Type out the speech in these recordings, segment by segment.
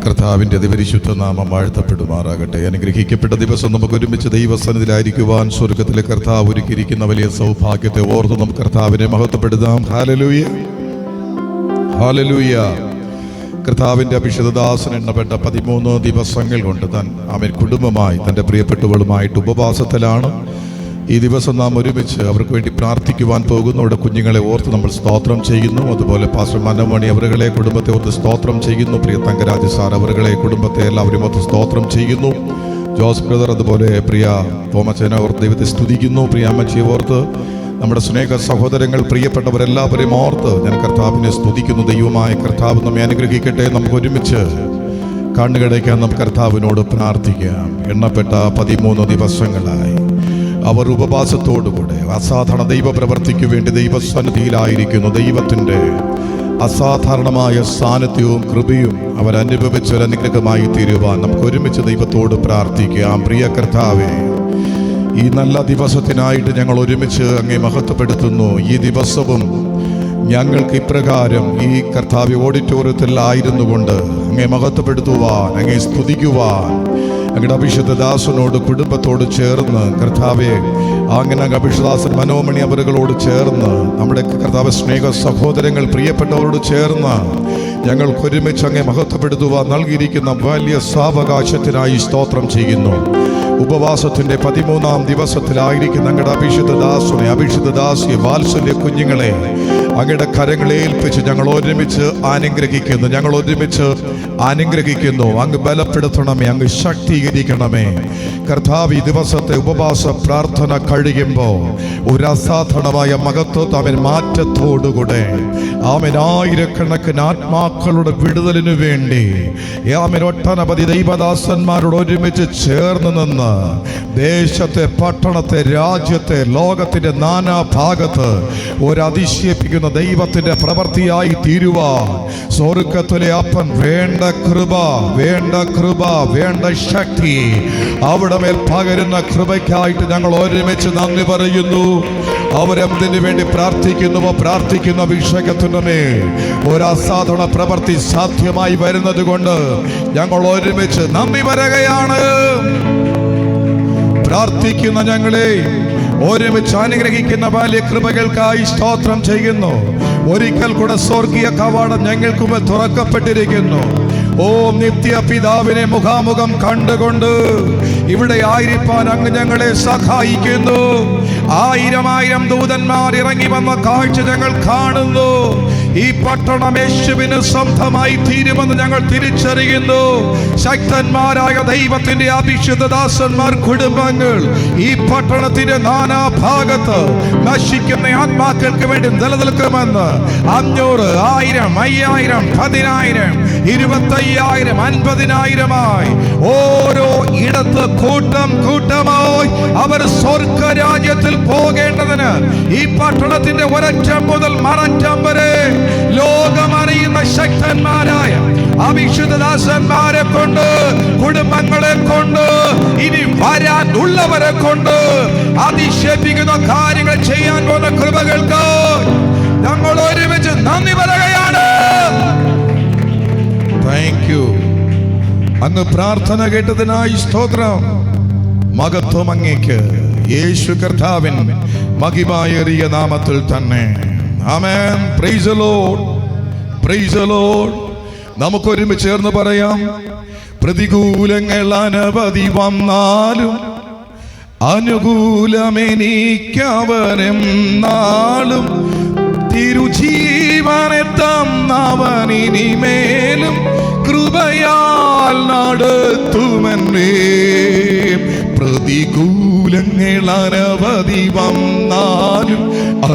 കർത്താവിൻ്റെ അതിപരിശുദ്ധ നാമം വാഴ്ത്തപ്പെടുമാറാകട്ടെ. അനുഗ്രഹിക്കപ്പെട്ട ദിവസം നമുക്ക് ഒരുമിച്ച് ദൈവസന്നിധിയിലായിരിക്കുവാൻ സ്വർഗത്തിലെ കർത്താവ് ഒരുക്കിയിരിക്കുന്ന വലിയ സൗഭാഗ്യത്തെ ഓർത്ത് നമുക്ക് കർത്താവിനെ മഹത്വപ്പെടുത്താം. Hallelujah, hallelujah. കർത്താവിൻ്റെ അഭിഷിക്തദാസൻ എണ്ണപ്പെട്ട 13 ദിവസങ്ങൾ കൊണ്ട് അവൻ കുടുംബമായി തൻ്റെ പ്രിയപ്പെട്ടവളുമായിട്ട് ഉപവാസത്തിലാണ്. ഈ ദിവസം നാം ഒരുമിച്ച് അവർക്ക് വേണ്ടി പ്രാർത്ഥിക്കുവാൻ പോകുന്നു. അവിടെ കുഞ്ഞുങ്ങളെ ഓർത്ത് നമ്മൾ സ്തോത്രം ചെയ്യുന്നു. അതുപോലെ പാസ്റ്റർ മനോമണി അവരുടെ കുടുംബത്തെ ഓർത്ത് സ്തോത്രം ചെയ്യുന്നു. പ്രിയ തങ്കരാജ് സാർ അവരുടെ കുടുംബത്തെ എല്ലാവരും ഓർത്ത് സ്തോത്രം ചെയ്യുന്നു. ജോസ് ബ്രദർ അതുപോലെ പ്രിയ തോമച്ചനെ ഓർത്ത് ദൈവത്തെ സ്തുതിക്കുന്നു. പ്രിയ അമ്മച്ചിയെ ഓർത്ത് നമ്മുടെ സ്നേഹ സഹോദരങ്ങൾ പ്രിയപ്പെട്ടവരെല്ലാവരെയും ഓർത്ത് ഞാൻ കർത്താവിനെ സ്തുതിക്കുന്നു. ദൈവമായ കർത്താവ് നമ്മെ അനുഗ്രഹിക്കട്ടെ. നമുക്ക് ഒരുമിച്ച് കണ്ണുകടയ്ക്കാൻ നമുക്ക് കർത്താവിനോട് പ്രാർത്ഥിക്കാം. എണ്ണപ്പെട്ട 13 ദിവസങ്ങളായി അവർ ഉപവാസത്തോടുകൂടെ അസാധാരണ ദൈവപ്രവർത്തിക്കു വേണ്ടി ദൈവസന്നിധിയിലായിരിക്കുന്നു. ദൈവത്തിൻ്റെ അസാധാരണമായ സാന്നിധ്യവും കൃപയും അവരനുഭവിച്ചൊരനുഗ്രഹമായി തീരുവാൻ നമുക്ക് ഒരുമിച്ച് ദൈവത്തോട് പ്രാർത്ഥിക്കാം. പ്രിയ കർത്താവേ, ഈ നല്ല ദിവസത്തിനായിട്ട് ഞങ്ങൾ ഒരുമിച്ച് അങ്ങേ മഹത്വപ്പെടുത്തുന്നു. ഈ ദിവസവും ഞങ്ങൾക്ക് ഇപ്രകാരം ഈ കർത്താവ് ഓഡിറ്റോറിയത്തിൽ ആയിരുന്നു കൊണ്ട് അങ്ങേ മഹത്വപ്പെടുത്തുവാൻ, അങ്ങേ സ്തുതിക്കുവാൻ അങ്ങയുടെ അഭിഷിക്തദാസനോട് കുടുംബത്തോട് ചേർന്ന് കർത്താവെ, അങ്ങനെ അഭിഷിക്തദാസൻ മനോമണി അവരുകളോട് ചേർന്ന് നമ്മുടെ കർത്താവ് സ്നേഹ സഹോദരങ്ങൾ പ്രിയപ്പെട്ടവരോട് ചേർന്ന് ഞങ്ങൾക്കൊരുമിച്ച് അങ്ങേ മഹത്വപ്പെടുത്തുവാൻ നൽകിയിരിക്കുന്ന വലിയ സാവകാശത്തിനായി സ്തോത്രം ചെയ്യുന്നു. ഉപവാസത്തിൻ്റെ 13 ദിവസത്തിലായിരിക്കും ഞങ്ങളുടെ അഭിഷിക്തദാസനെ, അഭിഷിക്തദാസിയെ, വാത്സല്യ കുഞ്ഞുങ്ങളെ അങ്ങയുടെ കരങ്ങളെ ഏൽപ്പിച്ച് ഞങ്ങൾ ഒരുമിച്ച് അനുഗ്രഹിക്കുന്നു. ഞങ്ങൾ ഒരുമിച്ച് അനുഗ്രഹിക്കുന്നു. അങ്ങ് ബലപ്പെടുത്തണമേ, അങ്ങ് ശക്തീകരിക്കണമേ. കർത്താവ് ഈ ദിവസത്തെ ഉപവാസ പ്രാർത്ഥന കഴിയുമ്പോൾ ഒരു അസാധാരണമായ മഹത്വം അവൻ മാറ്റത്തോടുകൂടെ അവൻ ആയിരക്കണക്കിന് ആത്മാക്കളുടെ വിടുതലിനു വേണ്ടി അവൻ ഒട്ടനവധി ദൈവദാസന്മാരോട് ഒരുമിച്ച് ചേർന്ന് നിന്ന് ദേശത്തെ, പട്ടണത്തെ, രാജ്യത്തെ, ലോകത്തിന്റെ നാനാഭാഗത്ത് ഒരതിശയിപ്പിക്കുന്ന ദൈവത്തിന്റെ പ്രവൃത്തിയായി തീരുവാൻ സ്വർഗ്ഗത്തിലെ അപ്പൻ വേണ്ട കൃപ, വേണ്ട കൃപ, വേണ്ട ശക്തി അവിടെ മേൽ പകരുന്ന കൃപയ്ക്കായിട്ട് ഞങ്ങൾ ഒരുമിച്ച് നന്ദി പറയുന്നു. അവരെന്തിനു വേണ്ടി പ്രാർത്ഥിക്കുന്നുവോ പ്രാർത്ഥിക്കുന്ന അഭിഷേകത്തിന്റെ മേൽ ഒരു അസാധാരണ പ്രവൃത്തി സാധ്യമായി വരുന്നത് കൊണ്ട് ഞങ്ങൾ ഒരുമിച്ച് നന്ദി പറയുകയാണ്. പ്രാർത്ഥിക്കുന്ന ഞങ്ങളെ ഒരുമിച്ച് അനുഗ്രഹിക്കുന്ന വലിയ കൃപകൾക്കായി സ്തോത്രം ചെയ്യുന്നു. ഒരിക്കൽ കൂടെ സ്വർഗീയ കവാടം ഞങ്ങൾക്ക് മുമ്പിൽ തുറക്കപ്പെട്ടിരിക്കുന്നു. ഓ നിത്യ പിതാവിനെ മുഖാമുഖം കണ്ടുകൊണ്ട് ഇവിടെ ആയിരിക്കാൻ അങ്ങ് ഞങ്ങളെ സഹായിക്കുന്നു. 1000 ദൂതന്മാർ ഇറങ്ങി വന്ന കാഴ്ച ഞങ്ങൾ കാണുന്നു. ഈ പട്ടണം യേശുവിന് സ്വന്തമായി തീരുമെന്ന് ഞങ്ങൾ തിരിച്ചറിയുന്നു. ശക്തന്മാരായ ദൈവത്തിന്റെ അഭിഷിക്തദാസന്മാർ കുടുംബങ്ങൾ ഈ പട്ടണത്തിന്റെ നാനാഭാഗത്ത് നശിക്കുന്ന ആത്മാക്കൾക്ക് വേണ്ടി നിലനിൽക്കുമെന്ന് 500, 1000, 5000, 10000, 25000, 50000 ഓരോ ഇടത്ത് കൂട്ടം കൂട്ടമായി അവർ സ്വർഗരാജ്യത്തിൽ പോകേണ്ടതിന് ഈ പട്ടണത്തിന്റെ ഒരറ്റം മുതൽ മററ്റം വരെ ലോകമറിയുന്ന ശക്തന്മാരായ അഭിഷിക്തദാസന്മാരെ കൊണ്ട്, കുടുംബങ്ങളെ കൊണ്ട്, ഇനി വരാനുള്ളവരെ കൊണ്ട് അതിശയിപ്പിക്കുന്ന കാര്യങ്ങൾ ചെയ്യാൻ പോകുന്ന കൃപകൾക്ക് ഞങ്ങൾ ഒരുമിച്ച് നന്ദി പറയുകയാണ്. Thank you. അങ്ങ് പ്രാർത്ഥന കേട്ടതിനായി സ്തോത്രം. മഹത്വം അങ്ങേക്ക്, യേശു കർത്താവിൻ മഹിമയേറിയ നാമത്തിൽ തന്നെ. ആമേൻ. Praise the Lord, praise the Lord. നമുക്ക് ഒരുമിച്ച് ചേർന്ന് പറയാം. പ്രതികൂലങ്ങൾ അനവധി വന്നാലും അനുകൂലമെനിക്കവനെന്നാളും തിരുജീവനെ തന്നവനിനിമേലും കൃപയാൽ നടത്തുമെന്നേ. പ്രതികൂലങ്ങൾ അനവധി വന്നാലും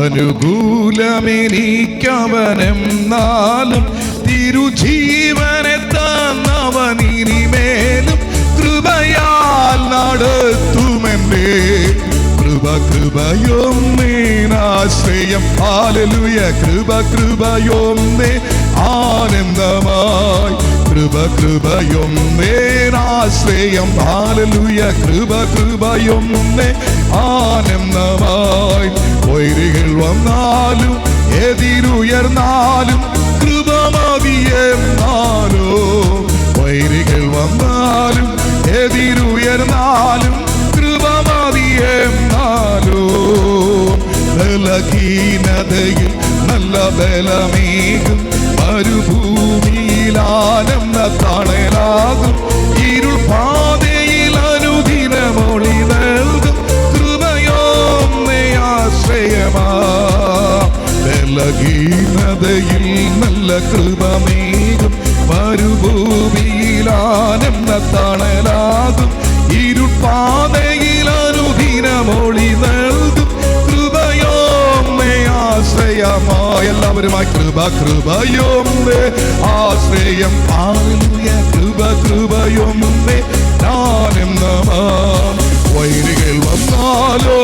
അനുകൂലമെനിക്കവനെന്നാലും തിരുജീവനെ തന്നവനിനിമേലും കൃപയാൽ നടത്തുമെന്നേ. കൃപ കൃപയൊന്നേനാശ്രയം. ഹല്ലേലൂയ. കൃപ കൃപയൊന്നേ ആനന്ദമായി. കൃപ കൃപയൊന്നേനാശ്രയം. ഹല്ലേലൂയ. കൃപ കൃപയൊന്നേ ആനന്ദമായി. വൈരികൾ വന്നാലും എതിരുയർന്നാലും കൃപ മതിയെന്നാലോ. ആനന്ദ തണലാകും. ഇരുൾ പാതയിൽ അനുദിനമൊളി നൽകും. കൃപയൊന്നേ ആശ്രയമാ. ബലഹീനതയിൽ നല്ല കൃപമേകും. മരുഭൂമിയിൽ ആനന്ദ തണലാകും. ഇരുൾ പാതയിൽ അനുദിനമൊളി നൽകും. കൃപയൊന്നേ ആശ്രയമായ. എല്ലാവരുമായി കൃപ കൃപയൊന്നേ ആശ്രയം. ഹല്ലേലൂയ. കൃപ കൃപയൊന്നേ ഞാനെന്നമാം. വൈരികൾ വന്നാലോ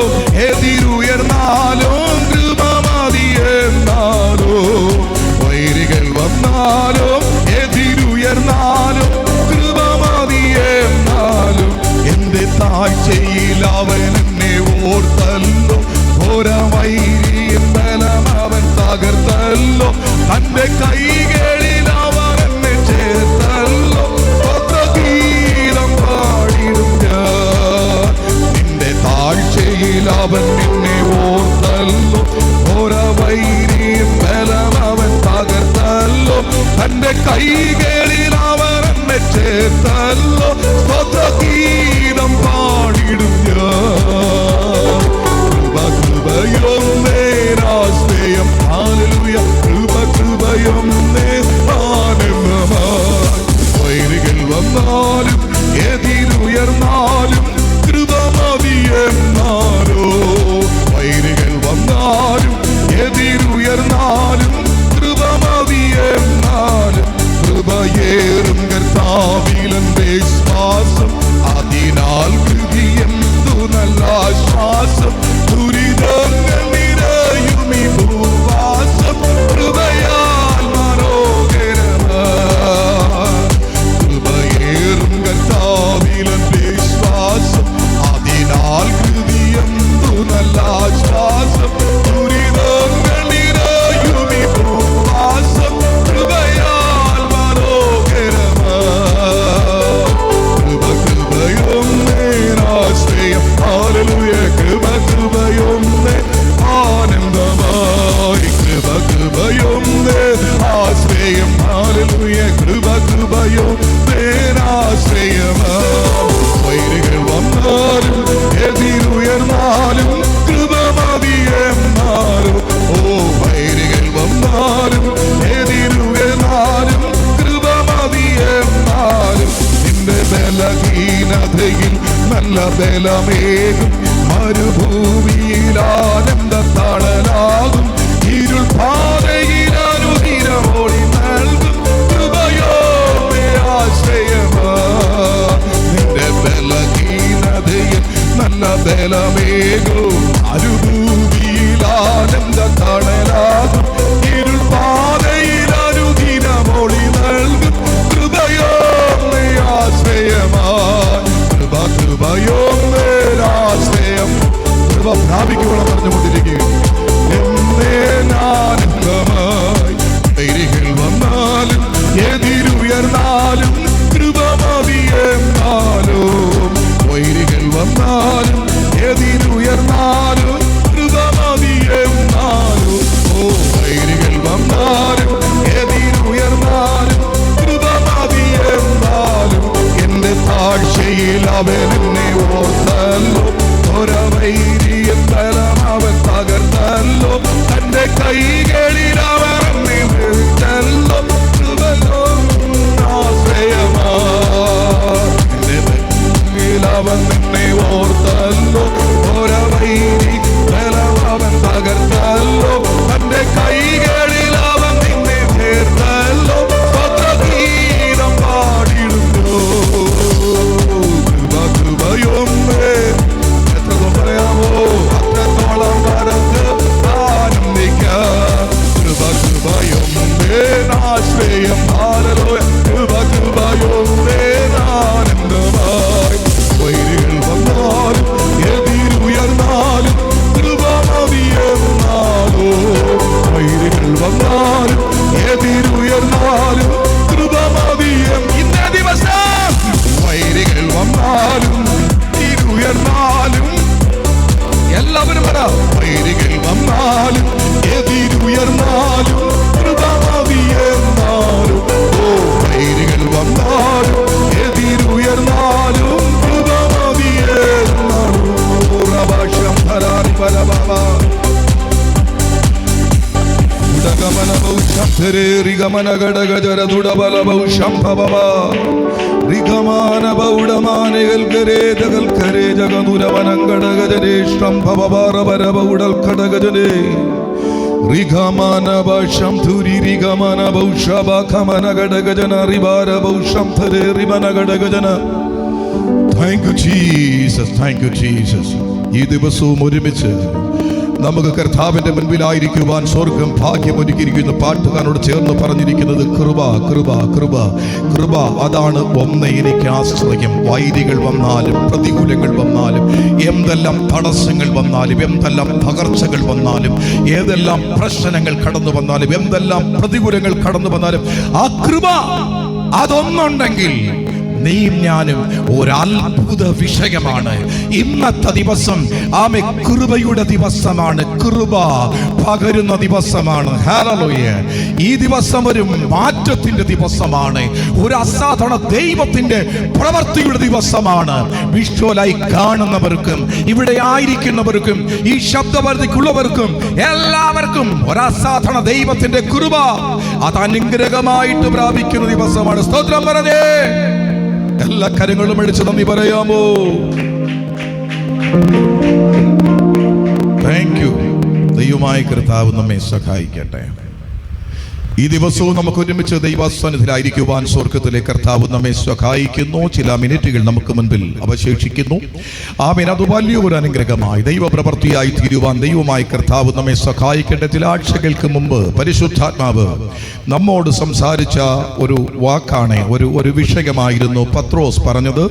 എതിരുയർന്നാലോ കൃപ മതിയെന്നാലോ. വൈരികൾ വന്നാലോ എതിരുയർന്നാലോ കൃപ മതിയെന്നാലും എന്റെ താഴ്ചയിൽ അവൻ എന്നെ ഓർത്തല്ലോ. ഘോരവൈരിയും ബലം അവൻ തകർത്തല്ലോ. തന്റെ കൈകളിൽ അവൻ എന്നെ ചേർത്തല്ലോ. ഗീതം പാടിടും ഞാൻ. നിന്റെ താഴ്ചയിൽ അവൻ എന്നെ ഓർത്തല്ലോ. ഘോരവൈരിയും ബലം അവൻ തകർത്തല്ലോ. തന്റെ കൈകളിൽ അവൻ എന്നെ ചേർത്തല്ലോ. ഗീതം പാടിടും ഞാൻ. കൃപ കൃപയൊന്നേ ആശ്രയം. ഹല്ലേലൂയ. കൃപ കൃപയൊന്നേ ആനന്ദമായി. വൈരികൾ വന്നാലും എതിരുയർന്നാലും കൃപ മതിയെന്നാലോ. വൈരികൾ വന്നാലും എതിരുയർന്നാലും കൃപ മതിയെന്നാലും കൃപയേറും കർത്താവിലെന്റെ ശ്വാസം. അതിനാൽ കൃപയെന്തു നല്ല ആശ്വാസം. ദുരിതങ്ങൾ നിറയും ഈ ഭൂവാസം കൃപയാൽ മനോഹരമാ. കൃപയേറും കർത്താവിലെന്റെ ശ്വാസം. അതിനാൽ കൃപയെന്തു നല്ല ആശ്വാസം. ദുരിതങ്ങൾ നിറയും ഈ ഭൂവാസം കൃപയാൽ മനോഹരമാ. കൃപ കൃപയൊന്നേ ആശ്രയം. ഹല്ലേലൂയ. കൃപ കൃപയൊന്നേ ആനന്ദമായി. കൃപ കൃപയൊന്നേ ആശ്രയം. ഹല്ലേലൂയ. കൃപ കൃപയൊന്നേ ആശ്രയമാ. വൈരികൾ വന്നാലും എതിരുയർന്നാലും കൃപ മതിയെന്നാലും. ഓ വൈരികൾ വന്നാലും എതിരുയർന്നാലും കൃപ മതിയെന്നാലും നിന്റെ ബലഹീനതയിൽ നല്ല ബലമേകും. മരുഭൂമിയിൽ ആനന്ദ തണലാകും. ഇരുൾ പാതയിൽ അനുദിനമൊളി നൽകും. കൃപയോടെ ആശ്രയമാ. നിന്റെ ബലഹീനതയിൽ നല്ല ബലമേകും. മരുഭൂമിയിൽ ആനന്ദ തണലാകും. ഇരുൾ പാതയിൽ അനുദിനമൊളി നൽകും. കൃപയോടെ ആശ്രയമാ. കൃപ കൃപയോടെ ആശ്രയം. കൃപ പ്രാപിക്കുമ്പോൾ പറഞ്ഞുകൊണ്ടിരിക്കുകയും എന്നേ ഞാനെന്നമായി. വൈരികൾ വന്നാലും എതിരുയർന്നാലും കൃപ മതിയെന്നാലും. വൈരികൾ വന്നാലും എതിരുയർന്നാലും കൃപ മതിയെന്നാലും. ഓ വൈരികൾ വന്നാലും എതിരുയർന്നാലും കൃപ മതിയെന്നാലും എന്റെ താഴ്ചയിൽ അവൻ എന്നെ ഓർത്തല്ലോ. ഘോരവൈരിയും ബലം അവൻ തകർത്തല്ലോ. തന്റെ കൈകളിൽ അവൻ എന്നെ വിളിച്ചല്ലോ. ആശ്രയമാ. അവൻ എന്നെ ഓർത്തല്ലോ. Thank you, Jesus. Thank you, Jesus. ഈ ദിവസവും ഒരുമിച്ച് നമുക്ക് കർത്താവിന്റെ മുൻപിലായിരിക്കുവാൻ സ്വർഗം ഭാഗ്യമൊരുക്കിയിരിക്കുന്ന പാട്ടുകാരനോട് ചേർന്ന് പറഞ്ഞിരിക്കുന്നത് കൃപ കൃപ കൃപ കൃപ. അതാണ് ഒന്ന് എനിക്ക് ആശ്രയം. വൈരികൾ വന്നാലും പ്രതികൂലങ്ങൾ വന്നാലും എന്തെല്ലാം തടസ്സങ്ങൾ വന്നാലും എന്തെല്ലാം പകർച്ചകൾ വന്നാലും ഏതെല്ലാം പ്രശ്നങ്ങൾ കടന്നു വന്നാലും എന്തെല്ലാം പ്രതികൂലങ്ങൾ കടന്നു വന്നാലും ആ കൃപ അതൊന്നുണ്ടെങ്കിൽ നീയും ഞാനും ഒരത്ഭുത വിഷയമാണ്. ഇന്നത്തെ ദിവസം ആമേ കൃപയുടെ ദിവസമാണ്. കൃപ പകരുന്ന ദിവസമാണ്. ഹല്ലേലൂയ. ഈ ദിവസം ഒരു മാറ്റത്തിന്റെ ദിവസമാണ്. ഒരു അസാധാരണ ദൈവത്തിന്റെ പ്രവൃത്തിയുടെ ദിവസമാണ്. വിഷ്വലായി കാണുന്നവർക്കും ഇവിടെ ആയിരിക്കുന്നവർക്കും ഈ ശബ്ദപരിധിക്കുള്ളവർക്കും എല്ലാവർക്കും ഒരു അസാധാരണ ദൈവത്തിന്റെ കൃപ അത് അനുഗ്രഹമായിട്ട് പ്രാപിക്കുന്ന ദിവസമാണ്. സ്തോത്രം പറഞ്ഞേ. എല്ലാ കാര്യങ്ങളും അടിച്ച് നന്ദി പറയാമോ? Thank you. ദൈവമായ കർത്താവ് നമ്മെ സഹായിക്കട്ടെ. ഈ ദിവസവും നമുക്ക് ഒരുമിച്ച് ദൈവസന്നിധിയിലായിരിക്കുവാൻ സ്വർഗത്തിലെ കർത്താവ് നമ്മെ സഹായിക്കുന്നു. ചില മിനിറ്റുകൾ നമുക്ക് മുൻപിൽ അവശേഷിക്കുന്നു. ആമേൻ. അത് വലിയൊരു അനുഗ്രഹമായി ദൈവപ്രവൃത്തിയായി തീരുവാൻ ദൈവമായ കർത്താവ് നമ്മെ സഹായിക്കട്ടെ. ചില ആഴ്ചകൾക്ക് മുമ്പ് പരിശുദ്ധാത്മാവ് നമ്മോട് സംസാരിച്ച ഒരു വാക്കാണ്, ഒരു വിഷയമായിരുന്നു പത്രോസ് പറഞ്ഞത്.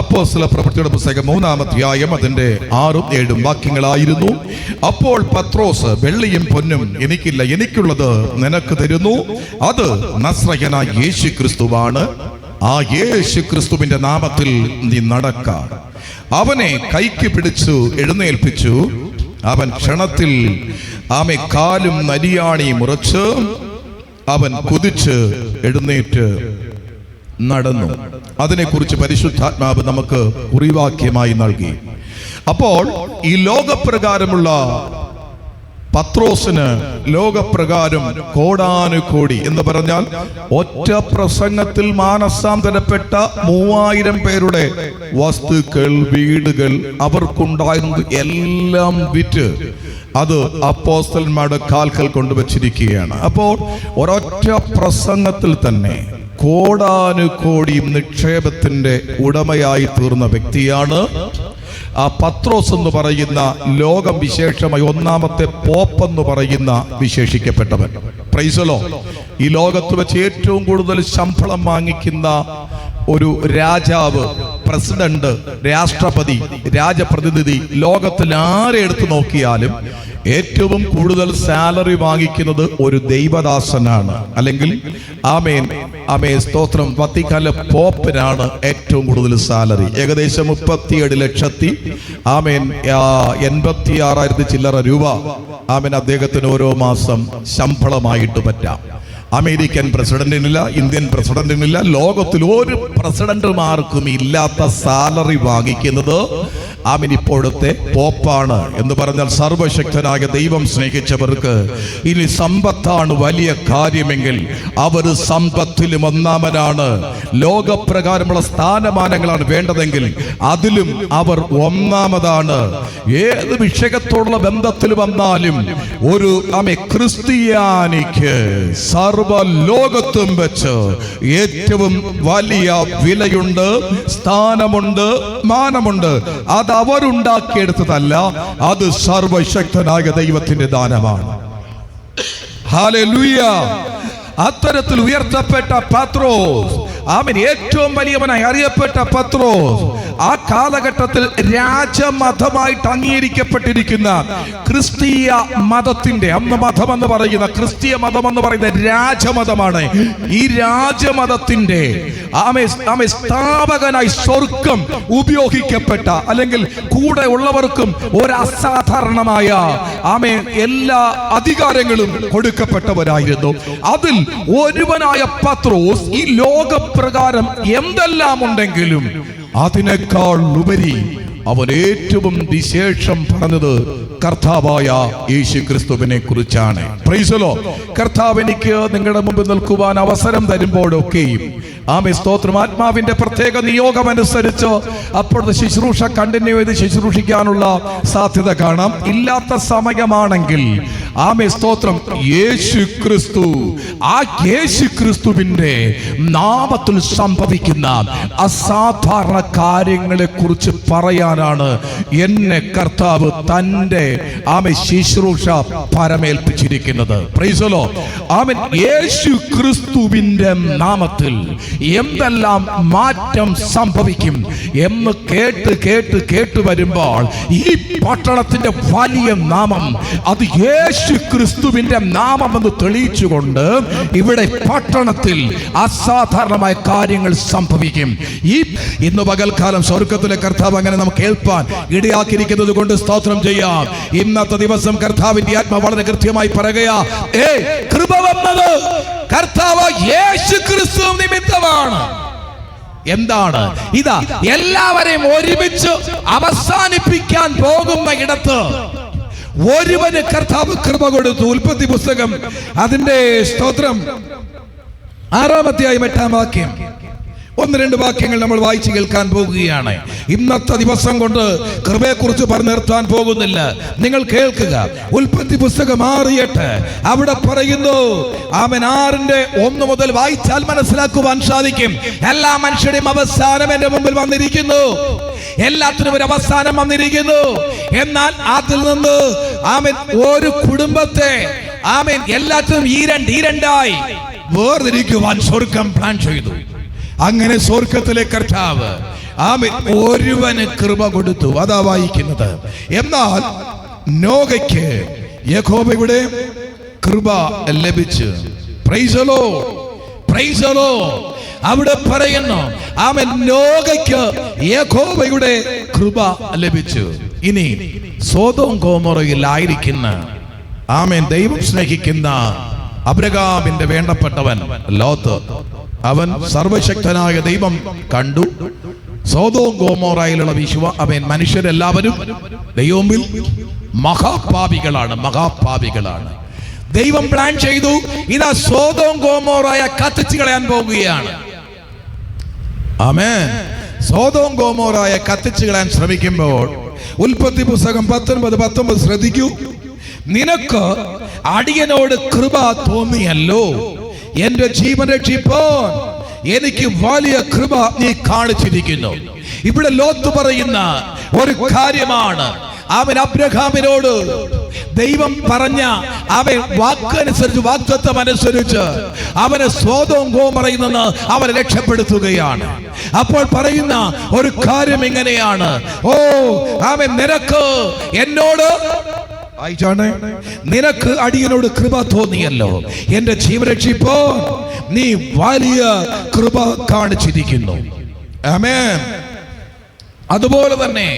അപ്പോസ്തല പ്രവൃത്തിയുടെ പുസ്തകം 3-ാം അധ്യായം അതിന്റെ 6-7 വാക്യങ്ങളായിരുന്നു. അപ്പോൾ പത്രോസ്, വെള്ളിയും പൊന്നും എനിക്കില്ല, എനിക്കുള്ളത് നിനക്ക് തരുന്നു. അത് നസ്രയനായ യേശു ക്രിസ്തുവാണ്. ആ യേശു ക്രിസ്തുവിന്റെ നാമത്തിൽ നീ നടക്ക. അവനെ കൈക്ക് പിടിച്ചു എഴുന്നേൽപ്പിച്ചു. അവൻ ക്ഷണത്തിൽ ആമെ കാലും നരിയാണി മുറിച്ച് അവൻ കുതിച്ച് എഴുന്നേറ്റ് നടന്നു. അതിനെക്കുറിച്ച് പരിശുദ്ധാത്മാവ് നമുക്ക് കുറിവാക്യമായി നൽകി. അപ്പോൾ ഈ ലോകപ്രകാരമുള്ള പത്രോസിന് ലോകപ്രകാരം കോടാനുകോടി എന്ന് പറഞ്ഞാൽ ഒറ്റ പ്രസംഗത്തിൽ മാനസാന്തരപ്പെട്ട 3000 പേരുടെ വസ്തുക്കൾ, വീടുകൾ അവർക്കുണ്ടായിരുന്നത് എല്ലാം വിറ്റ് അത് അപ്പോസ്തലന്മാരുടെ കാൽക്കൽ കൊണ്ടുവച്ചിരിക്കുകയാണ്. അപ്പോൾ ഒരൊറ്റ പ്രസംഗത്തിൽ തന്നെ കോടാനുകോടി നിക്ഷേപത്തിന്റെ ഉടമയായി തീർന്ന വ്യക്തിയാണ് ആ പത്രോസ് എന്ന് പറയുന്ന ലോകം വിശേഷമായി 1-ാമത്തെ പോപ്പെന്ന് പറയുന്ന വിശേഷിക്കപ്പെട്ടവൻ. Price the Lord. ഈ ലോകത്ത് വെച്ച് ഏറ്റവും കൂടുതൽ ശമ്പളം വാങ്ങിക്കുന്ന ഒരു രാജാവ്, പ്രസിഡന്റ്, രാഷ്ട്രപതി, രാജപ്രതിനിധി ലോകത്തിൽ ആരെ എടുത്തു നോക്കിയാലും ഏറ്റവും കൂടുതൽ സാലറി വാങ്ങിക്കുന്നത് ഒരു ദൈവദാസനാണ്. അല്ലെങ്കിൽ ആമേൻ ആമേൻ സ്തോത്രം, വത്തിക്കാനിലെ പോപ്പിനാണ് ഏറ്റവും കൂടുതൽ സാലറി. ഏകദേശം 37 ലക്ഷത്തി ആമേൻ 86,000 ചില്ലറ രൂപ ആമേൻ അദ്ദേഹത്തിന് ഓരോ മാസം ശമ്പളമായിട്ട് പറ്റാം. അമേരിക്കൻ പ്രസിഡന്റിനില്ല, ഇന്ത്യൻ പ്രസിഡന്റിനില്ല, ലോകത്തിൽ ഒരു പ്രസിഡന്റുമാർക്കും ഇല്ലാത്ത സാലറി വാങ്ങിക്കുന്നത് ആമേൻ ഇപ്പോഴത്തെ പോപ്പാണ്. എന്ന് പറഞ്ഞാൽ സർവശക്തനായ ദൈവം സ്നേഹിച്ചവർക്ക് ഇനി സമ്പത്താണ് വലിയ കാര്യമെങ്കിൽ അവർ സമ്പത്തിലും ഒന്നാമനാണ്. ലോകപ്രകാരമുള്ള സ്ഥാനമാനങ്ങളാണ് വേണ്ടതെങ്കിൽ അതിലും അവർ ഒന്നാമതാണ്. ഏത് വിഷയത്തോടുള്ള ബന്ധത്തിൽ വന്നാലും ഒരു ക്രിസ്ത്യാനിക്ക് ലോകത്തും വെച്ച് ഏറ്റവും വലിയ വിലയുണ്ട്, സ്ഥാനമുണ്ട്, മാനമുണ്ട്. അത് അവരുണ്ടാക്കിയെടുത്തതല്ല, അത് സർവശക്തനായ ദൈവത്തിന്റെ ദാനമാണ്. ഹല്ലേലൂയ. അത്തരത്തിൽ ഉയർത്തപ്പെട്ട പത്രോസ്, ആമേൻ, ഏറ്റവും വലിയവനായി അറിയപ്പെട്ട പത്രോസ്, ആ കാലഘട്ടത്തിൽ രാജമതമായിട്ട് അംഗീകരിക്കപ്പെട്ടിരിക്കുന്ന ക്രിസ്തീയ മതത്തിന്റെ, അന്ന് മതം എന്ന് പറയുന്ന ക്രിസ്തീയ മതം എന്ന് പറയുന്ന രാജമതമാണ്. ഈ രാജമതത്തിന്റെ സ്ഥാപകനായി സ്വർഗം ഉപയോഗിക്കപ്പെട്ട, അല്ലെങ്കിൽ കൂടെ ഉള്ളവർക്കും ഒരു അസാധാരണമായ എല്ലാ അധികാരങ്ങളും കൊടുക്കപ്പെട്ടവരായിരുന്നു. അതിൽ ഒരുവനായ പത്രോസ് ഈ ലോകപ്രകാരം എന്തെല്ലാം ഉണ്ടെങ്കിലും അതിനേക്കാൾ ഉപരി അവൻ ഏറ്റവും വിശേഷം പറഞ്ഞത് കർത്താവായ യേശു ക്രിസ്തുവിനെ കുറിച്ചാണ്. Price the Lord. കർത്താവ് എനിക്ക് നിങ്ങളുടെ മുമ്പിൽ നിൽക്കുവാൻ അവസരം തരുമ്പോഴൊക്കെയും സ്തോത്രം, ആത്മാവിന്റെ പ്രത്യേക നിയോഗം അനുസരിച്ച് അപ്പോഴത്തെ ശുശ്രൂഷ കണ്ടിന്യൂ ചെയ്ത് ശുശ്രൂഷിക്കാനുള്ള സാധ്യത കാണാം. ഇല്ലാത്ത സമയമാണെങ്കിൽ സ്തോത്രം, യേശു ക്രിസ്തു, ആ യേശു ക്രിസ്തുവിന്റെ നാമത്തിൽ സംഭവിക്കുന്ന അസാധാരണ കാര്യങ്ങളെ കുറിച്ച് പറയാനാണ് എന്നെ കർത്താവ് തന്റെ ശുശ്രൂഷ പരമേൽപ്പിച്ചിരിക്കുന്നത്. Praise the Lord. ആമേൻ. യേശു ക്രിസ്തുവിന്റെ നാമത്തിൽ എന്തെല്ലാം മാറ്റം സംഭവിക്കും എന്ന് കേട്ട് വരുമ്പോൾ ഈ പട്ടണത്തിന്റെ വലിയ നാമം അത് യേശു ക്രിസ്തുവിന്റെ നാമം എന്ന് തെളിയിച്ചുകൊണ്ട് ഇവിടെ പട്ടണത്തിൽ അസാധാരണമായ കാര്യങ്ങൾ സംഭവിക്കും. ഇന്ന് പകൽക്കാലം സ്വർഗത്തിലെ കർത്താവ് അങ്ങനെ നമുക്ക് കേൾപ്പാൻ ഇടയാക്കിയിരിക്കുന്നത് കൊണ്ട് സ്തോത്രം ചെയ്യാം. ഇന്നത്തെ ദിവസം കർത്താവിന്റെ ആത്മ വളരെ കൃത്യമായി പറയുകയാ, കൃപ വന്നത് കർത്താവ് യേശു ക്രിസ്തു നിമിത്തമാണ്. എന്താണ് ഇതാ? എല്ലാവരെയും ഒരുമിച്ച് അവസാനിപ്പിക്കാൻ പോകുന്ന ഇടത്ത് ഒരുവന് കർത്താവ് കൃപ കൊടുത്തു. ഉൽപ്പത്തി പുസ്തകം അതിന്റെ സ്തോത്രം 6-ാം അധ്യായം 8-ാം വാക്യം, 1-2 വാക്യങ്ങൾ നമ്മൾ വായിച്ചു കേൾക്കാൻ പോകുകയാണ്. ഇന്നത്തെ ദിവസം കൊണ്ട് കൃപയെക്കുറിച്ച് പറഞ്ഞു നിർത്താൻ പോകുന്നില്ല. നിങ്ങൾ കേൾക്കുക. ഉൽപ്പത്തി പുസ്തകം 6:8 അവിടെ പറയുന്നു. 6:1 മുതൽ വായിച്ചാൽ മനസ്സിലാക്കുവാൻ സാധിക്കും. എല്ലാ മനുഷ്യരുടെയും അവസാനം എന്റെ മുമ്പിൽ വന്നിരിക്കുന്നു. എല്ലാത്തിനും ഒരു അവസാനം വന്നിരിക്കുന്നു. എന്നാൽ അതിൽ നിന്ന് ഒരു കുടുംബത്തെ എല്ലാത്തിനും ഈരണ്ടായി വേർതിരിക്കുവാൻ സ്വർഗം പ്ലാൻ ചെയ്തു. അങ്ങനെ സ്വർഗത്തിലെ കർത്താവ് ഒരുവന് കൃപ കൊടുത്തു. അതാ വായിക്കുന്നത്. എന്നാൽ നോഹയ്ക്ക് യഹോവയുടെ കൃപ ലഭിച്ചു. Price the Lord. Praise the Lord. അവിടെ പറയുന്നു നോഹയ്ക്ക് യഹോവയുടെ കൃപ ലഭിച്ചു. ഇനി സോദോം ഗോമോറയിലായിരിക്കുന്ന ദൈവം സ്നേഹിക്കുന്ന അബ്രഹാമിന്റെ വേണ്ടപ്പെട്ടവൻ ലോത്ത്, അവൻ സർവശക്തനായ ദൈവം കണ്ടു. സോദോം ഗോമോറയിലുള്ള മനുഷ്യരെല്ലാവരും ദൈവത്തിൽ മഹാപാപികളാണ്. ദൈവം പ്ലാൻ ചെയ്തു, ഇതാ സോദോം ഗോമോറയ കത്തിച്ചു കളയാൻ പോകുകയാണ്. ആമേൻ. സോദോം ഗോമോറയ കത്തിച്ചു കളയാൻ ശ്രമിക്കുമ്പോൾ ഉൽപ്പത്തി പുസ്തകം 19:19 ശ്രദ്ധിക്കൂ. നിനക്ക് അടിയനോട് കൃപ തോന്നിയല്ലോ, എന്റെ ജീവൻ രക്ഷിപ്പാൻ എനിക്ക് വലിയ കൃപ നീ കാണിച്ചിരിക്കുന്നു. ഇവിടെ ലോത്ത് പറയുന്ന ഒരു കാര്യമാണ്. അവൻ അബ്രഹാമിനോട് ദൈവം പറഞ്ഞ വാഗ്ദത്തം അനുസരിച്ച് അവനെ സോദോം ഗോമോറയിൽ നിന്ന് അവനെ രക്ഷപ്പെടുത്തുകയാണ്. അപ്പോൾ പറയുന്ന ഒരു കാര്യം ഇങ്ങനെയാണ്, നിനക്ക് എന്നോട് നിനക്ക് അടിയനോട് കൃപ തോന്നിയല്ലോ, എന്റെ ജീവൻ രക്ഷിപ്പാൻ നീ വലിയ കൃപ കാണിച്ചിരിക്കുന്നു. ആമേൻ. അതുപോലെ തന്നെ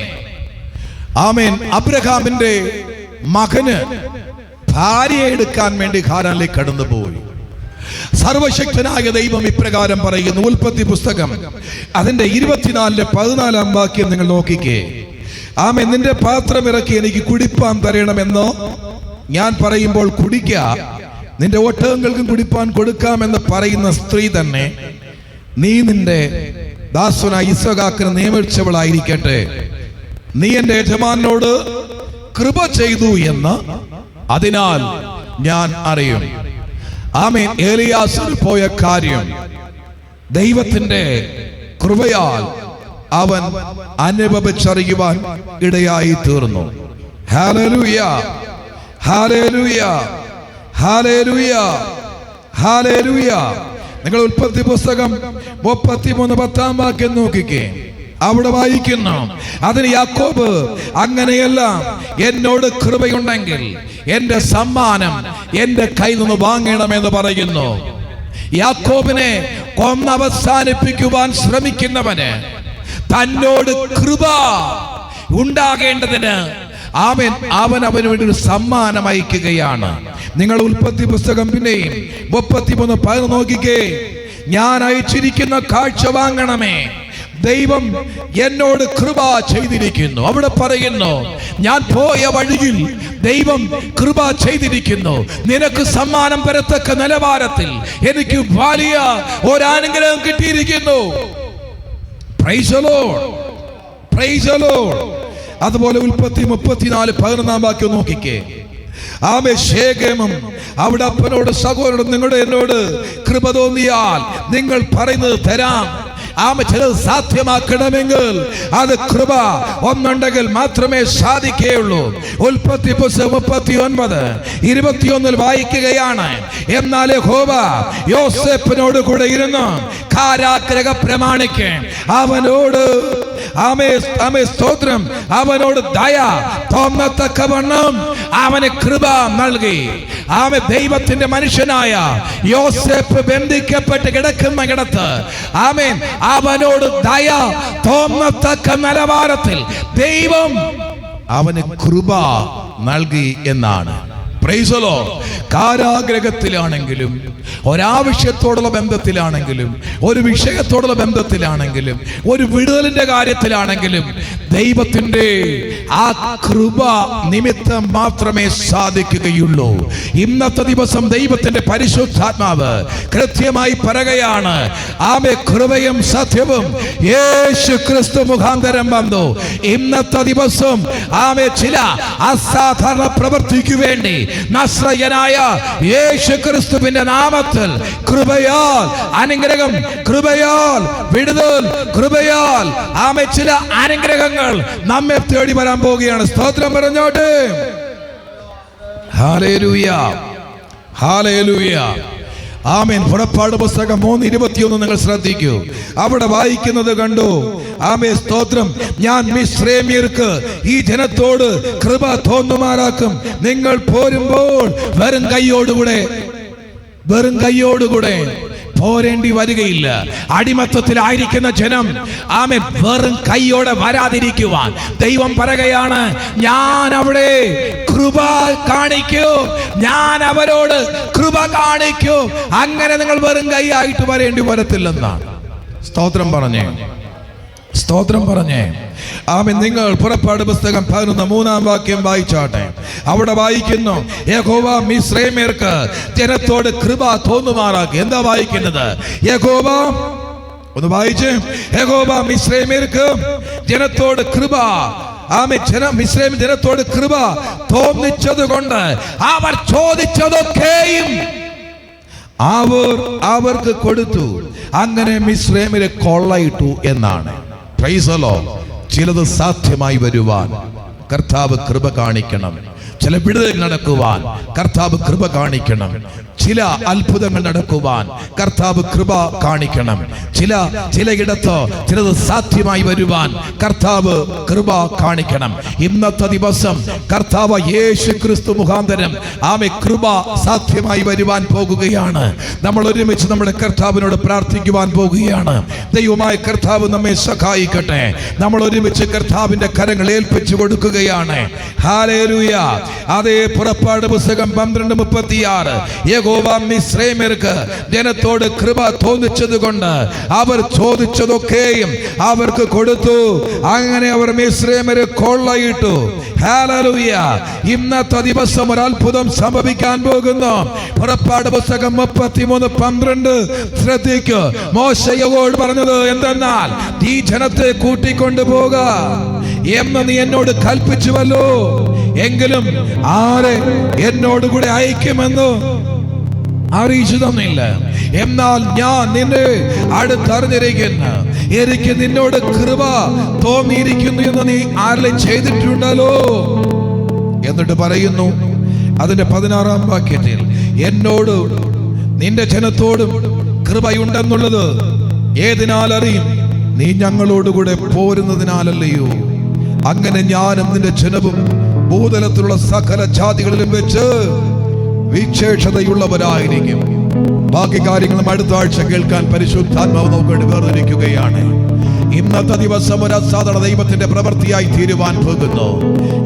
അബ്രഹാമിന്റെ മകന് ഭാര്യയെ എടുക്കാൻ വേണ്ടി ഹാരാനിലേക്ക് കടന്നുപോയി. സർവശക്തനായ ദൈവം ഇപ്രകാരം പറയുന്നു. ഉൽപ്പത്തി പുസ്തകം അതിന്റെ 24-14 വാക്യം നിങ്ങൾ നോക്കിക്കേ. നിന്റെ പാത്രം ഇറക്കി എനിക്ക് കുടിപ്പാൻ തരണമെന്നോ ഞാൻ പറയുമ്പോൾ കുടിക്ക, നിന്റെ ഒട്ടകങ്ങൾക്കും കുടിപ്പാൻ കൊടുക്കാമെന്ന് പറയുന്ന സ്ത്രീ തന്നെ നീ നിന്റെ ദാസനായ ഇസ്ഹാക്കിന് നിയമിച്ചവളായിരിക്കട്ടെ. നീ എന്റെ യജമാനോട് കൃപ ചെയ്തു എന്ന് അതിനാൽ ഞാൻ അറിയും. ഏലിയാസിൽ പോയ കാര്യം ദൈവത്തിന്റെ കൃപയാൽ അവൻ അനുഭവിച്ചറിയുവാൻ ഇടയായി തീർന്നു. Hallelujah, hallelujah, hallelujah, hallelujah. നിങ്ങൾ ഉൽപ്പത്തി പുസ്തകം 33:10 വാക്യം നോക്കിക്കേ. അവിടെ വായിക്കുന്നു, അതിന് യാക്കോബ് അങ്ങനെയല്ല, എന്നോട് കൃപയുണ്ടെങ്കിൽ എന്റെ സമ്മാനം എന്റെ കയ്യിൽ നിന്ന് വാങ്ങണമെന്ന് പറയുന്നു. യാക്കോബിനെ കൊന്നവസാനിപ്പിക്കുവാൻ ശ്രമിക്കുന്നവന് തന്നോട് കൃപ ഉണ്ടാകേണ്ടതിന് അവന് വേണ്ടി ഒരു സമ്മാനം അയക്കുകയാണ്. നിങ്ങൾ ഉൽപ്പത്തി പുസ്തകം പിന്നെയും 33:10 നോക്കിക്കേ. ഞാൻ അയച്ചിരിക്കുന്ന കാഴ്ച വാങ്ങണമേ, ദൈവം എന്നോട് കൃപ ചെയ്തിരിക്കുന്നു. അവിടെ പറയുന്നു, ഞാൻ പോയ വഴിയിൽ ദൈവം കൃപ ചെയ്തിരിക്കുന്നു. നിനക്ക് സമ്മാനം പെരത്തക്ക നിലവാരത്തിൽ എനിക്ക് വലിയ ഒരനുഗ്രഹം കിട്ടിയിരിക്കുന്നു. Praise the Lord, praise the Lord. അതുപോലെ ഉൽപ്പത്തി 34:11 വാക്യം നോക്കിക്കേ. ആമേ ശേഖേമും അവിടെ അപ്പനോട്, സഹോദരൻ നിങ്ങളുടെ എന്നോട് കൃപ തോന്നിയാൽ നിങ്ങൾ പറയുന്നത് തരാം. ആമ ചിലത് സാധ്യമാക്കണമെങ്കിൽ അത് കൃപ ഒന്നുണ്ടെങ്കിൽ മാത്രമേ സാധിക്കുകയുള്ളൂ. ഉൽപ്പത്തി 39:21 വായിക്കുകയാണ്. എന്നാൽ യഹോവ യോസേഫിനോട് കൂടെ ഇരുന്ന് കാരാഗ്രഹ പ്രമാണിക്ക് അവനോട് സ്തോത്രം, അവനോട് ദയ തോന്നത്തക്കവണ്ണം അവന് കൃപ നൽകി. ദൈവത്തിന്റെ മനുഷ്യനായ യോസേഫ് ബന്ധിക്കപ്പെട്ട് കിടക്കുന്ന കിടത്ത് അവനോട് ദയ തോന്നത്തക്ക നിലവാരത്തിൽ ദൈവം അവന് കൃപ നൽകി എന്നാണ്. Praise the Lord. കാരാഗ്രഹത്തിലാണെങ്കിലും, ഒരാവശ്യത്തോടുള്ള ബന്ധത്തിലാണെങ്കിലും, ഒരു വിഷയത്തോടുള്ള ബന്ധത്തിലാണെങ്കിലും, ഒരു വിടുതലിന്റെ കാര്യത്തിലാണെങ്കിലും ദൈവത്തിന്റെ ആ കൃപ നിമിത്തം മാത്രമേ സാധിക്കുകയുള്ളൂ. ഇന്നത്തെ ദിവസം ദൈവത്തിന്റെ പരിശുദ്ധാത്മാവ് കൃത്യമായി പറയുകയാണ്, ആമേ കൃപയും സത്യവും യേശു ക്രിസ്തു മുഖാന്തരം വന്നു. ഇന്നത്തെ ദിവസം ആമേ ചില അസാധാരണ പ്രവൃത്തിക്ക് വേണ്ടി നസ്രയനായ യേശു ക്രിസ്തുവിന്റെ നാമത്തിൽ കൃപയാൽ അനുഗ്രഹം, കൃപയാൽ വിടുതൽ, കൃപയാൽ ആമേ ചില അനുഗ്രഹങ്ങൾ നമ്മെ തേടി വരാൻ പോവുകയാണ്. സ്തോത്രം പറഞ്ഞോട്ടെ. ഹല്ലേലൂയ, ഹല്ലേലൂയ, ആമേൻ. പുറപ്പാട് പുസ്തകം 3:21 നിങ്ങൾ ശ്രദ്ധിക്കൂ. അവിടെ വായിക്കുന്നത് കണ്ടു. ആമേ സ്തോത്രം. ഞാൻ മിസ്രൈമ്യർക്ക് ഈ ജനത്തോട് കൃപ തോന്നുമാറാക്കും. നിങ്ങൾ പോരുമ്പോൾ വെറും കൈയോടുകൂടെ പോരേണ്ടി വരികയില്ല. അടിമത്തത്തിലായിരിക്കുന്ന ജനം ആമേൻ വെറും കൈയോടെ വരാതിരിക്കുവാൻ ദൈവം പറയുകയാണ്, ഞാൻ അവിടെ കൃപ കാണിക്കൂ, ഞാൻ അവരോട് കൃപ കാണിക്കൂ. അങ്ങനെ നിങ്ങൾ വെറും കൈയായിട്ട് വരേണ്ടി വരത്തില്ലെന്നാണ്. സ്തോത്രം പറഞ്ഞേ, സ്തോത്രം പറഞ്ഞേ. ആമേൻ. നിങ്ങൾ പുറപ്പാട് പുസ്തകം 11:3 വാക്യം വായിച്ചാട്ടെ. അവിടെ വായിക്കുന്നു, യഹോവ മിസ്രൈമ്യർക്ക് ജനത്തോട് കൃപ തോന്നുമാറാക്കി. എന്താ വായിക്കുന്നത്? യഹോവ, ഒന്ന് വായിച്ചേ. യഹോവ മിസ്രൈമ്യർക്ക് ജനത്തോട് കൃപ, മിസ്രൈം ജനത്തോട് കൃപ തോന്നിച്ചത് കൊണ്ട് അവർ ചോദിച്ചതൊക്കെയും അവർക്ക് കൊടുത്തു. അങ്ങനെ മിസ്രൈമിലെ കൊള്ളയിട്ടു എന്നാണ്. Praise the Lord. ചിലത് സാധ്യമായി വരുവാൻ കർത്താവ് കൃപ കാണിക്കണം. ചില വിടുതൽ നടക്കുവാൻ കർത്താവ് കൃപ കാണിക്കണം. ചില അത്ഭുതങ്ങൾ നടക്കുവാൻ കർത്താവ് കൃപ കാണിക്കണം. ചിലയിടത്ത് ചിലത് സാധ്യമായി വരുവാൻ കർത്താവ് കൃപ കാണിക്കണം. ഇന്നത്തെ ദിവസം കർത്താവ് യേശു ക്രിസ്തു മുഖാന്തരം ആമേ കൃപ സാധ്യമായി വരുവാൻ പോകുകയാണ്. നമ്മൾ ഒരുമിച്ച് നമ്മുടെ കർത്താവിനോട് പ്രാർത്ഥിക്കുവാൻ പോകുകയാണ്. ദൈവമായ കർത്താവ് നമ്മെ സഹായിക്കട്ടെ. നമ്മൾ ഒരുമിച്ച് കർത്താവിന്റെ കരങ്ങൾ ഏൽപ്പിച്ചു കൊടുക്കുകയാണ്. ഹല്ലേലൂയ. അതേ പുറപ്പാട് പുസ്തകം 12:36 യഹോവ മിസ്രൈമ്യർക്ക് ജനത്തോട് കൃപ തോന്നിച്ചത് കൊണ്ട് അവർ ചോദിച്ചതൊക്കെയും അവർക്ക് കൊടുത്തു. അങ്ങനെ അവർ മിസ്രൈമ്യരെ കൊള്ളയിട്ടു. ഹല്ലേലൂയ. ഇന്നത്തെ ദിവസം ഒരു അത്ഭുതം സംഭവിക്കാൻ പോകുന്നു. പുറപ്പാട് പുസ്തകം 33:12 ശ്രദ്ധിക്കൂ. മോശയോട് പറഞ്ഞത് എന്തെന്നാൽ, ഈ ജനത്തെ കൂട്ടിക്കൊണ്ടുപോക എന്ന് നീ എന്നോട് കൽപ്പിച്ചുവല്ലോ, എങ്കിലും ആരെ എന്നോടുകൂടെ അയക്കുമെന്ന് അറിയിച്ചു തന്നില്ല. എന്നാൽ ഞാൻ നിന്നെ അടുത്തറിഞ്ഞിരിക്കുന്നു, എനിക്ക് നിന്നോട് കൃപ തോന്നിയിരിക്കുന്നു എന്ന് നീ ആരെങ്കിലും ചെയ്തിട്ടുണ്ടല്ലോ. എന്നിട്ട് പറയുന്നു അതിന്റെ 16 വാക്യത്തിൽ, എന്നോട് നിന്റെ ജനത്തോടും കൃപയുണ്ടെന്നുള്ളത് ഏതിനാൽ അറിയും? നീ ഞങ്ങളോടുകൂടെ പോരുന്നതിനാലല്ലയോ? അങ്ങനെ ഞാനും നിന്റെ ജനവും ഭൂതലത്തിലുള്ള സകല ജാതികളിലും വെച്ച് വിശേഷതയുള്ളവരായിരിക്കും. ബാക്കി കാര്യങ്ങളും അടുത്ത ആഴ്ച കേൾക്കാൻ പരിശുദ്ധാത്മാവ് നമുക്ക് വേണ്ടി വേർതിരിക്കുകയാണ്. ഇന്നത്തെ ദിവസം ഒരു അസാധാരണ ദൈവത്തിന്റെ പ്രവൃത്തിയായി തീരുവാൻ പോകുന്നു.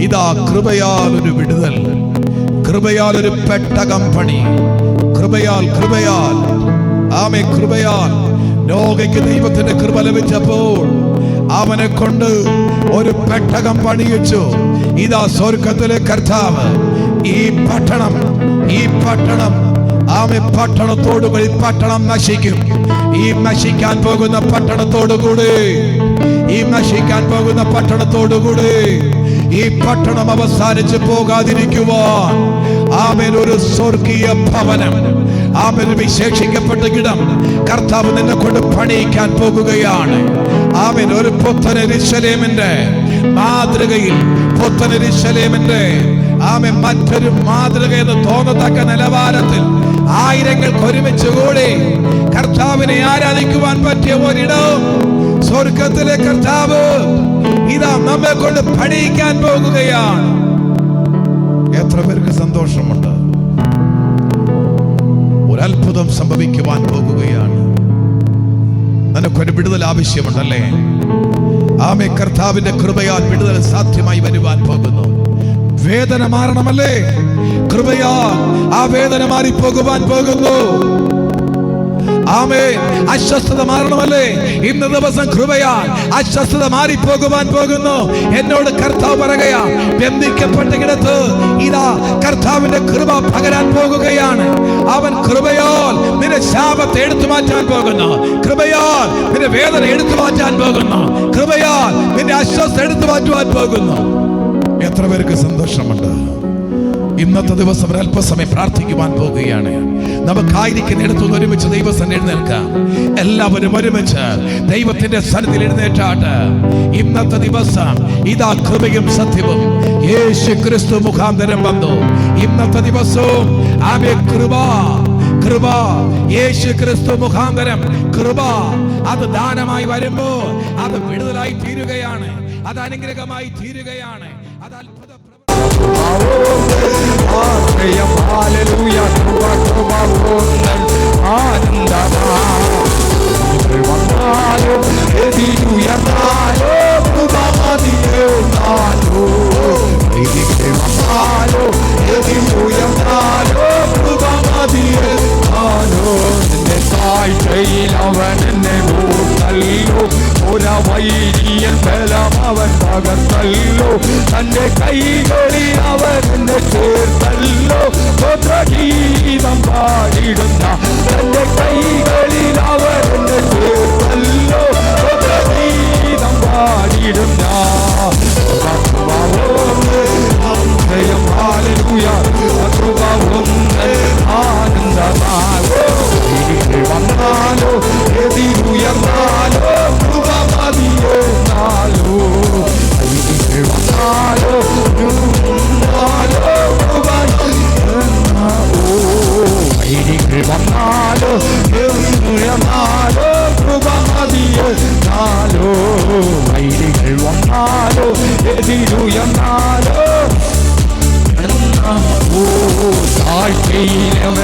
ഇതാ കൃപയാൽ ഒരു വിടുതൽ, കൃപയാൽ ഒരു പെട്ടകം പണി, കൃപയാൽ ആമേ കൃപയാൽ. നോഹയ്ക്ക് ദൈവത്തിന്റെ കൃപ ലഭിച്ചപ്പോൾ അവനെ കൊണ്ട് ഒരു പെട്ടകം പണിയിച്ചു. ഇതാ സ്വർഗത്തിലെ കർത്താവ് ഈ പട്ടണം പട്ടണത്തോടുകൂടി പട്ടണം നശിക്കും. ഈ നശിക്കാൻ പോകുന്ന പട്ടണത്തോടുകൂടി ഈ പട്ടണം അവസാനിച്ചു പോകാതിരിക്കുവാൻ ആമേൻ ഒരു സ്വർഗീയ ഭവനം, ആമേൻ വിശേഷിക്കപ്പെട്ട ഇടം കർത്താവ് നിന്നെ കൊണ്ട് പണിയിക്കാൻ പോകുകയാണ്. ആമേൻ ഒരു പുത്തൻ യെരൂശലേമിന്റെ മാതൃകയിൽ, പുത്തൻ യെരൂശലേമിന്റെ ആമേൻ മറ്റൊരു മാതൃക എന്ന് തോന്നത്തക്ക നിലവാരത്തിൽ ആയിരങ്ങൾക്ക് ഒരുമിച്ച് കൂടി കർത്താവിനെ ആരാധിക്കുവാൻ പറ്റിയ ഒരിടം സ്വർഗത്തിലെ കർത്താവ് ഇതാ നമ്മെ കൊണ്ട് പണിയിക്കാൻ പോകുകയാണ്. എത്ര പേർക്ക് സന്തോഷമുണ്ട്? ഒരത്ഭുതം സംഭവിക്കുവാൻ പോകുകയാണ്. നിനക്കൊരു വിടുതൽ ആവശ്യമുണ്ടല്ലേ? ആമേ, കർത്താവിന്റെ കൃപയാൽ വിടുതൽ സാധ്യമായി വരുവാൻ പോകുന്നു. വേദന മാറണമല്ലേ? കൃപയാൽ ആ വേദന മാറിപ്പോകുവാൻ പോകുന്നു. ആമേൻ. അസ്വസ്ഥത മാറണമല്ലേ? ഇന്ന് ദിവസം കൃപയാൽ അസ്വസ്ഥത മാറിപ്പോകുവാൻ പോകുന്നു. എന്നോട് കർത്താവ് പറയുകയാ, ബന്ധിക്കപ്പെട്ട ഇടത്ത് ഇതാ കർത്താവിന്റെ കൃപ പകരാൻ പോകുകയാണ്. അവൻ കൃപയാൽ നിന്റെ ശാപത്തെ എടുത്തു മാറ്റാൻ പോകുന്നു. കൃപയാൽ നിന്റെ വേദന എടുത്തു മാറ്റാൻ പോകുന്നു. കൃപയാൽ നിന്റെ അസ്വസ്ഥത എടുത്തു മാറ്റുവാൻ പോകുന്നു. എത്ര പേർക്ക് സന്തോഷമുണ്ട്? ഇന്നത്തെ ദിവസം ഒരല്പസമയം പ്രാർത്ഥിക്കുവാൻ പോകുകയാണ്. നമുക്കായിരിക്കുന്ന ഇടത്തുനിന്ന് ഒരുമിച്ച് ദൈവസന്നിധിയിൽ എഴുന്നേൽക്കാം. എല്ലാവരും ഒരുമിച്ച് ദൈവത്തിന്റെ സന്നിധിയിൽ എഴുന്നേറ്റാട്ട്. ഇന്നത്തെ ദിവസം ഇതാ കൃപയും സത്യവും യേശു ക്രിസ്തു മുഖാന്തരം വന്നു. ഇന്നത്തെ ദിവസവും ആമേ കൃപ യേശു ക്രിസ്തു മുഖാന്തരം കൃപ അത് ദാനമായി വരുമ്പോൾ അത് വിടുതലായി തീരുകയാണ്. അത് അനുഗ്രഹമായി തീരുകയാണ്. അത് അത്ഭുത അവൻ പകർത്തല്ലോ, തന്റെ കൈകളിൽ അവൻ എന്നെ ചേർത്തല്ലോ. ഗീതം പാടിടുന്ന തന്റെ കൈകളിൽ അവൻ എന്നെ ചേർത്തല്ലോ. ഗീതം പാടിടുന്ന ആനന്ദമാവോ വന്നാലോ എതിരുയർന്നാലോ മതിയെന്നാലോ വന്നാലോ വന്നാലോ എതിരുയർന്നാലോ കൃപ മതിയെന്നാലോ വൈരികൾ വന്നാലോ എതിരുയർന്നാലോ താഴ്ചയിലവൻ